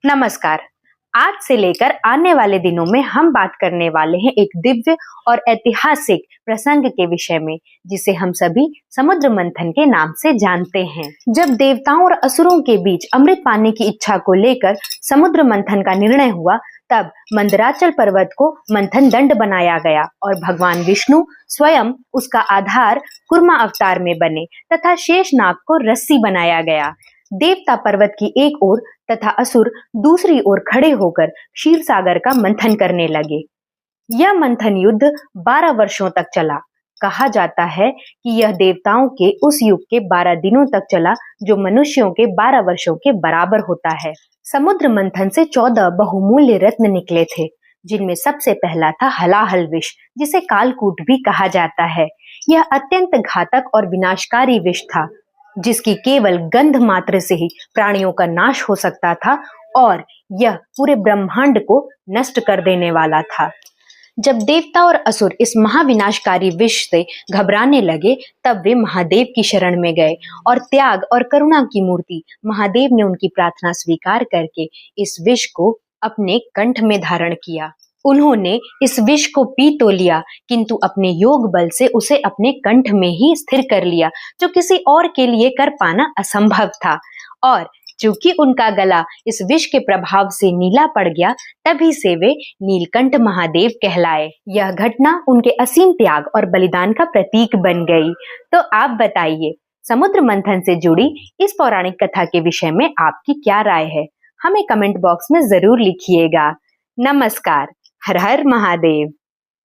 नमस्कार। आज से लेकर आने वाले दिनों में हम बात करने वाले हैं एक दिव्य और ऐतिहासिक प्रसंग के विषय में, जिसे हम सभी समुद्र मंथन के नाम से जानते हैं। जब देवताओं और असुरों के बीच अमृत पाने की इच्छा को लेकर समुद्र मंथन का निर्णय हुआ, तब मंदराचल पर्वत को मंथन दंड बनाया गया और भगवान विष्णु स्वयं उसका आधार कूर्मा अवतार में बने तथा शेषनाग को रस्सी बनाया गया। देवता पर्वत की एक ओर तथा असुर दूसरी ओर खड़े होकर क्षीर सागर का मंथन करने लगे। यह मंथन युद्ध 12 वर्षों तक चला। कहा जाता है कि यह देवताओं के उस युग के 12 दिनों तक चला जो मनुष्यों के 12 वर्षों के बराबर होता है। समुद्र मंथन से 14 बहुमूल्य रत्न निकले थे, जिनमें सबसे पहला था हलाहल विष, जिसे कालकूट भी कहा जाता है। यह अत्यंत घातक और विनाशकारी विष था, जिसकी केवल गंध मात्र से ही प्राणियों का नाश हो सकता था और यह पूरे ब्रह्मांड को नष्ट कर देने वाला था। जब देवता और असुर इस महाविनाशकारी विष से घबराने लगे, तब वे महादेव की शरण में गए और त्याग और करुणा की मूर्ति महादेव ने उनकी प्रार्थना स्वीकार करके इस विष को अपने कंठ में धारण किया। उन्होंने इस विष को पी तो लिया, किंतु अपने योग बल से उसे अपने कंठ में ही स्थिर कर लिया, जो किसी और के लिए कर पाना असंभव था। और चूंकि उनका गला इस विष के प्रभाव से नीला पड़ गया, तभी से वे नीलकंठ महादेव कहलाए। यह घटना उनके असीम त्याग और बलिदान का प्रतीक बन गई। तो आप बताइए, समुद्र मंथन से जुड़ी इस पौराणिक कथा के विषय में आपकी क्या राय है? हमें कमेंट बॉक्स में जरूर लिखिएगा। नमस्कार। हर हर महादेव।